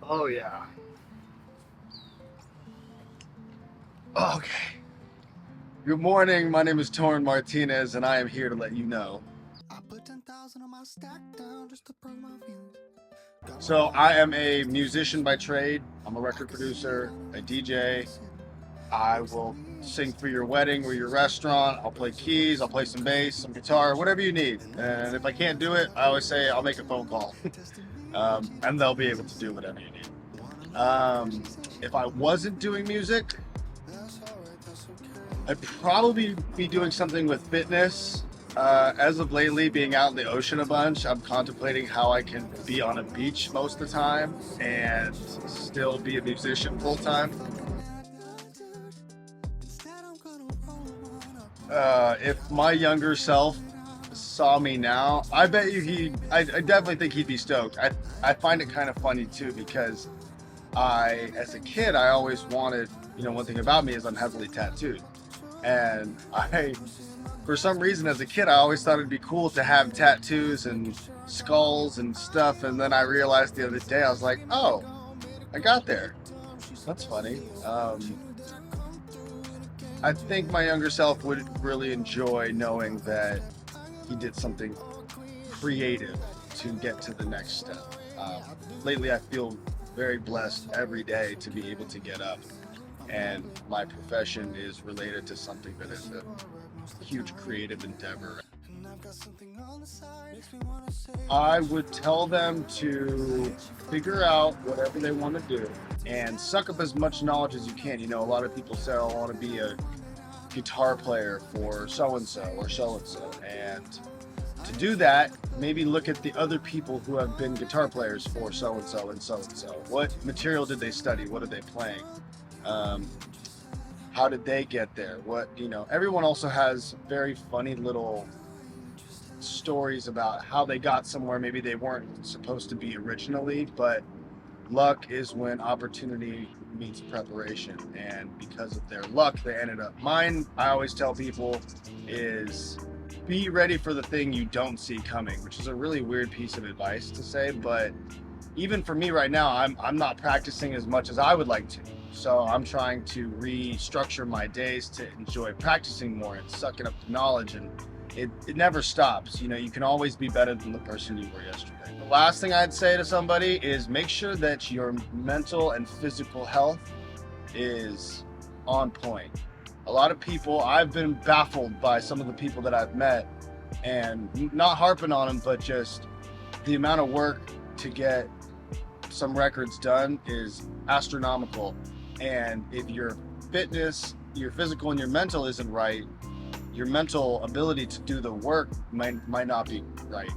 Oh yeah. Okay. Good morning. My name is Torin Martinez, and I am here to let you know. I put 10,000 on my stack down just to prove my views. So I am a musician by trade. I'm a record producer, a DJ. I will sing for your wedding or your restaurant. I'll play keys. I'll play some bass, some guitar, whatever you need. And if I can't do it, I always say I'll make a phone call, and they'll be able to do whatever you need. If I wasn't doing music, I'd probably be doing something with fitness. As of lately, being out in the ocean a bunch, I'm contemplating how I can be on a beach most of the time and still be a musician full time. If my younger self saw me now, I bet you I definitely think he'd be stoked. I find it kind of funny too because as a kid, I always wanted, one thing about me is I'm heavily tattooed. And for some reason, as a kid, I always thought it'd be cool to have tattoos and skulls and stuff. And then I realized the other day, I was like, oh, I got there. That's funny. I think my younger self would really enjoy knowing that he did something creative to get to the next step. Lately, I feel very blessed every day to be able to get up, and my profession is related to something that is a huge creative endeavor. I would tell them to figure out whatever they want to do and suck up as much knowledge as you can. A lot of people say, oh, I want to be a guitar player for so-and-so or so-and-so. And to do that, maybe look at the other people who have been guitar players for so-and-so and so-and-so. What material did they study? What are they playing? How did they get there? Everyone also has very funny little stories about how they got somewhere maybe they weren't supposed to be originally, but luck is when opportunity meets preparation, and because of their luck they ended up. Mine, I always tell people, is be ready for the thing you don't see coming, which is a really weird piece of advice to say, but even for me right now, I'm not practicing as much as I would like to. So I'm trying to restructure my days to enjoy practicing more and sucking up the knowledge, and it never stops. You can always be better than the person you were yesterday. The last thing I'd say to somebody is make sure that your mental and physical health is on point. A lot of people, I've been baffled by some of the people that I've met, and not harping on them, but just the amount of work to get some records done is astronomical. And if your fitness, your physical and your mental isn't right, your mental ability to do the work might not be right.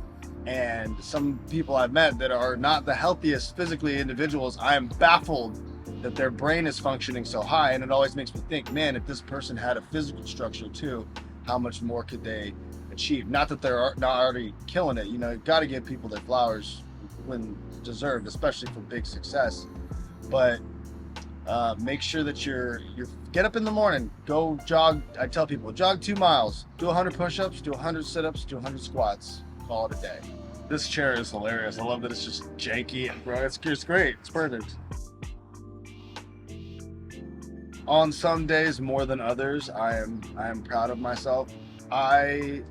And some people I've met that are not the healthiest physically individuals, I am baffled that their brain is functioning so high. And it always makes me think, man, if this person had a physical structure too, how much more could they achieve? Not that they're not already killing it. You've got to give people their flowers when deserved, especially for big success. But make sure that you're get up in the morning, go jog. I tell people, jog 2 miles, do 100 push-ups, do 100 sit-ups, do 100 squats, call it a day. This chair is hilarious. I love that it's just janky, bro. It's great. It's perfect. On some days more than others, I am proud of myself. I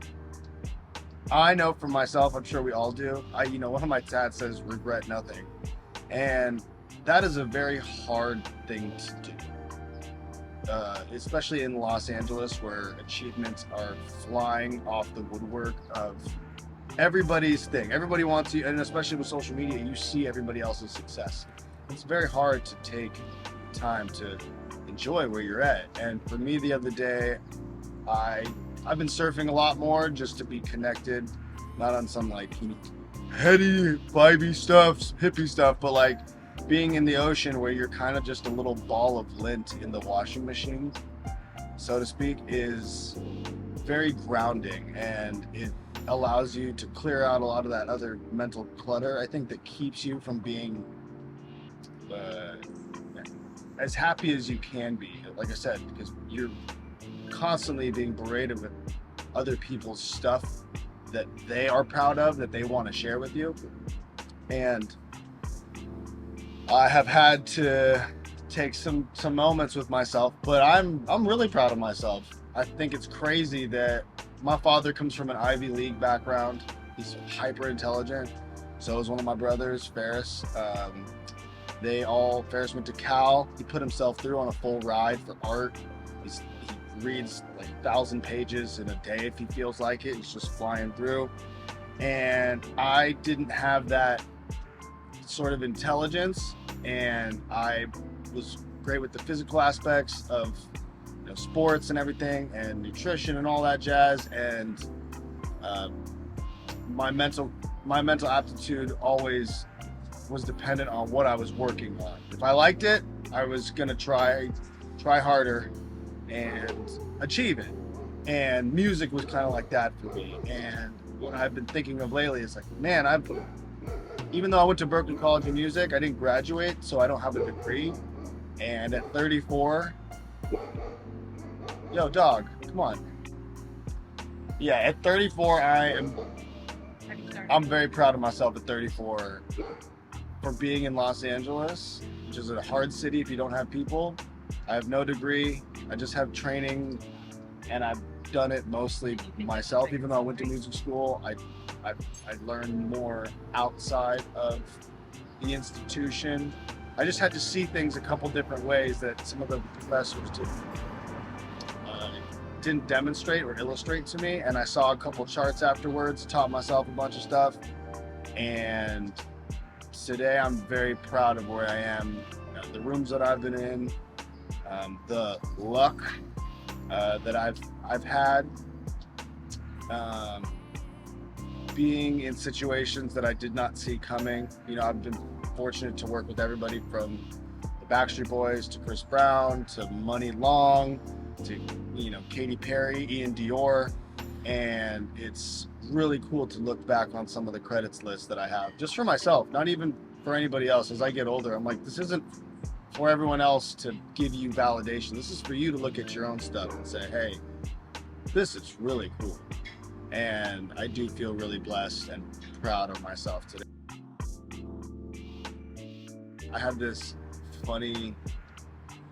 know for myself, I'm sure we all do. One of my tats says regret nothing. And that is a very hard thing to do. Especially in Los Angeles, where achievements are flying off the woodwork of everybody's thing. Everybody wants you, and especially with social media, you see everybody else's success. It's very hard to take time to enjoy where you're at. And for me, the other day, I've been surfing a lot more just to be connected, not on some like heady, vibey stuff, hippie stuff, but like being in the ocean where you're kind of just a little ball of lint in the washing machine, so to speak, is very grounding, and it allows you to clear out a lot of that other mental clutter, I think, that keeps you from being as happy as you can be, like I said, because you're constantly being berated with other people's stuff that they are proud of, that they want to share with you. And I have had to take some moments with myself, but I'm really proud of myself. I think it's crazy that my father comes from an Ivy League background. He's hyper intelligent. So is one of my brothers, Ferris. Ferris went to Cal. He put himself through on a full ride for art. He reads like 1,000 pages in a day if he feels like it. He's just flying through. And I didn't have that sort of intelligence, and I was great with the physical aspects of sports and everything, and nutrition and all that jazz. And my mental aptitude always was dependent on what I was working on. If I liked it, I was gonna try harder and achieve it. And music was kind of like that for me. And what I've been thinking of lately is like, man, even though I went to Berklee College of Music, I didn't graduate, so I don't have a degree. And at 34, yo, dog, come on. Yeah, at 34, I'm very proud of myself at 34 for being in Los Angeles, which is a hard city if you don't have people. I have no degree. I just have training, and I've done it mostly myself. Even though I went to music school, I learned more outside of the institution. I just had to see things a couple different ways that some of the professors didn't demonstrate or illustrate to me. And I saw a couple charts afterwards, taught myself a bunch of stuff. And today I'm very proud of where I am, the rooms that I've been in, the luck that I've had, being in situations that I did not see coming. I've been fortunate to work with everybody from the Backstreet Boys to Chris Brown to Money Long to Katy Perry, Ian Dior, and it's really cool to look back on some of the credits lists that I have, just for myself, not even for anybody else. As I get older, I'm like, this isn't for everyone else to give you validation. This is for you to look at your own stuff and say, hey, this is really cool. And I do feel really blessed and proud of myself today. I had this funny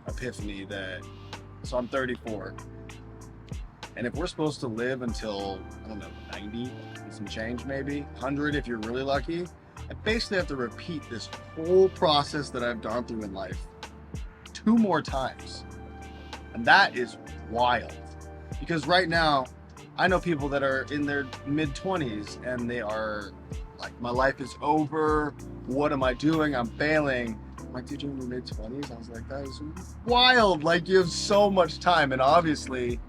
epiphany so I'm 34. And if we're supposed to live until, 90 and some change, maybe 100 if you're really lucky, I basically have to repeat this whole process that I've gone through in life 2 more times. And that is wild. Because right now, I know people that are in their mid-20s and they are like, my life is over. What am I doing? I'm failing. I'm like, dude, you're in your mid-20s? I was like, that is wild. Like, you have so much time. And obviously,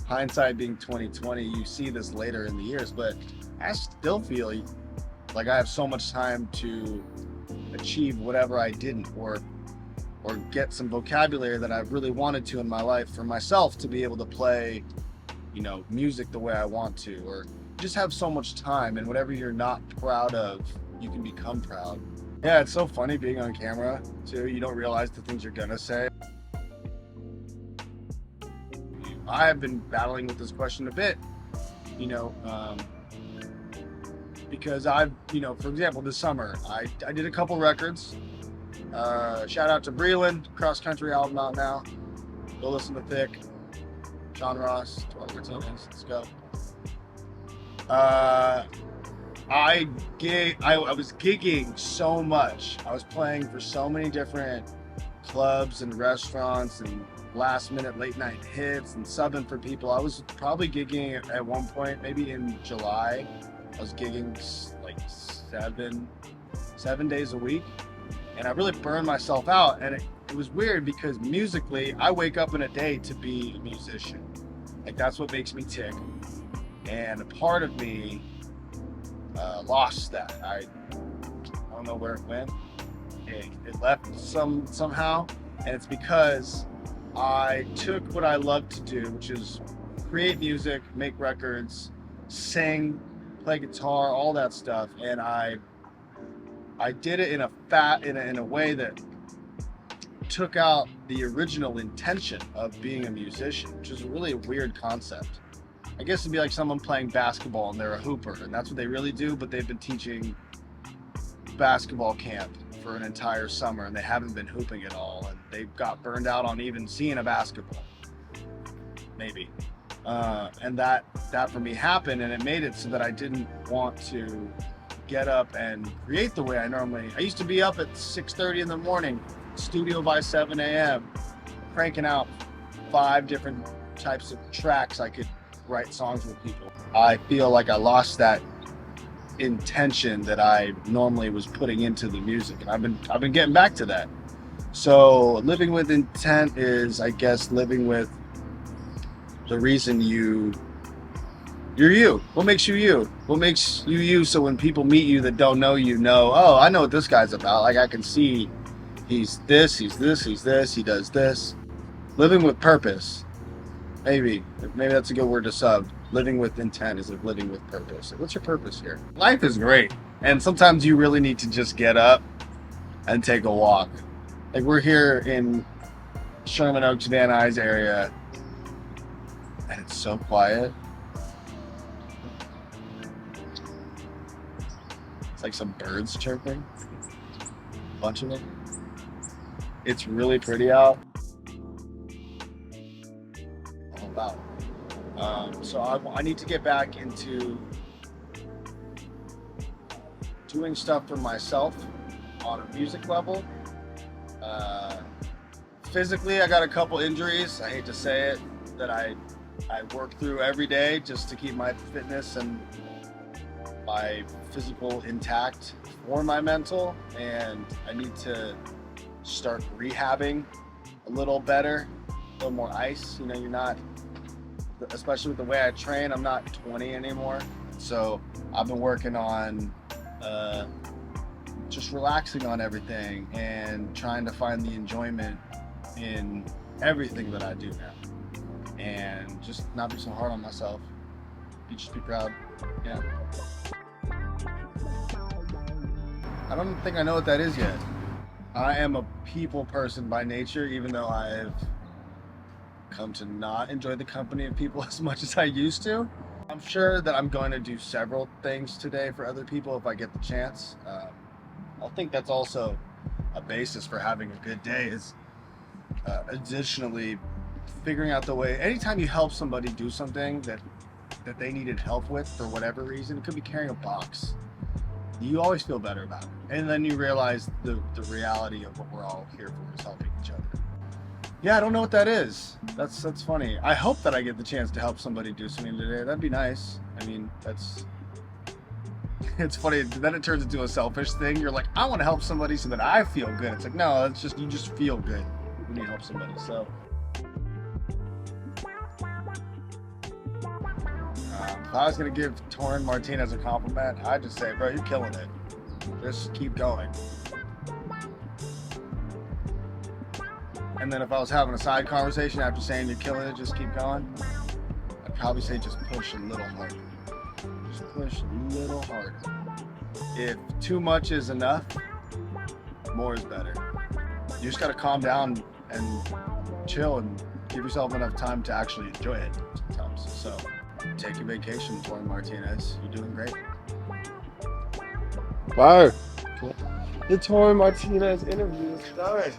hindsight being 2020, you see this later in the years, but I still feel like I have so much time to achieve whatever I didn't, or get some vocabulary that I really wanted to in my life for myself to be able to play, music the way I want to, or just have so much time, and whatever you're not proud of, you can become proud. Yeah, it's so funny being on camera too. You don't realize the things you're gonna say. I have been battling with this question a bit, because I've, for example, this summer, I did a couple records. Shout out to JVLEN, cross country album out now. Go listen to Thick, Sean Ross, Torin, Martinez, let's go. I was gigging so much. I was playing for so many different clubs and restaurants and last minute late night hits and subbing for people. I was probably gigging at one point, maybe in July. I was gigging like seven days a week, and I really burned myself out. And it was weird because musically, I wake up in a day to be a musician. Like, that's what makes me tick. And a part of me lost that. I don't know where it went. It left somehow, and it's because I took what I love to do, which is create music, make records, sing, play guitar, all that stuff, and I did it in a way that took out the original intention of being a musician, which is really a weird concept. I guess it'd be like someone playing basketball and they're a hooper, and that's what they really do, but they've been teaching basketball camp for an entire summer and they haven't been hooping at all, and they got burned out on even seeing a basketball, maybe. And that for me happened, and it made it so that I didn't want to get up and create the way I normally. I used to be up at 6:30 in the morning, studio by 7 a.m., cranking out 5 different types of tracks I could write songs with people. I feel like I lost that intention that I normally was putting into the music, and I've been getting back to that. So living with intent is, I guess, living with the reason you're you. What makes you you? What makes you you? So when people meet you that don't know you, know, oh, I know what this guy's about. Like, I can see he's this, he does this. Living with purpose. Maybe that's a good word to sub. Living with intent is like living with purpose. What's your purpose here? Life is great, and sometimes you really need to just get up and take a walk. Like, we're here in Sherman Oaks, Van Nuys area, and it's so quiet. It's like some birds chirping, a bunch of them. It's really pretty out. Wow. So I need to get back into doing stuff for myself on a music level. Physically, I got a couple injuries. I hate to say it, that I work through every day just to keep my fitness and my physical intact for my mental, and I need to start rehabbing a little better, a little more ice. You know, you're not, especially with the way I train, I'm not 20 anymore. So I've been working on just relaxing on everything and trying to find the enjoyment in everything that I do now, and just not be so hard on myself. Just be proud. Yeah. I don't think I know what that is yet. I am a people person by nature, even though I've come to not enjoy the company of people as much as I used to. I'm sure that I'm going to do several things today for other people if I get the chance. I think that's also a basis for having a good day, is additionally figuring out the way. Anytime you help somebody do something that they needed help with for whatever reason, it could be carrying a box, you always feel better about it. And then you realize the reality of what we're all here for is helping each other. Yeah, I don't know what that is. That's funny. I hope that I get the chance to help somebody do something today. That'd be nice. I mean, it's funny. Then it turns into a selfish thing. You're like, I want to help somebody so that I feel good. It's like, no, it's just, you just feel good when you help somebody. So if I was going to give Torin Martinez a compliment, I'd just say, bro, you're killing it. Just keep going. And then if I was having a side conversation after saying you're killing it, just keep going, I'd probably say just push a little harder. Just push a little harder. If too much is enough, more is better. You just got to calm down and chill and give yourself enough time to actually enjoy it sometimes. So take a vacation, Torin Martinez. You're doing great. Fire. Cool. The Torin Martinez interview is done.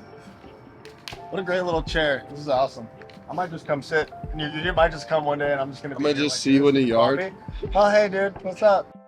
What a great little chair. This is awesome. I might just come sit. And you might just come one day and I'm just going to be I'm going to just see you in the yard. Oh, hey, dude. What's up?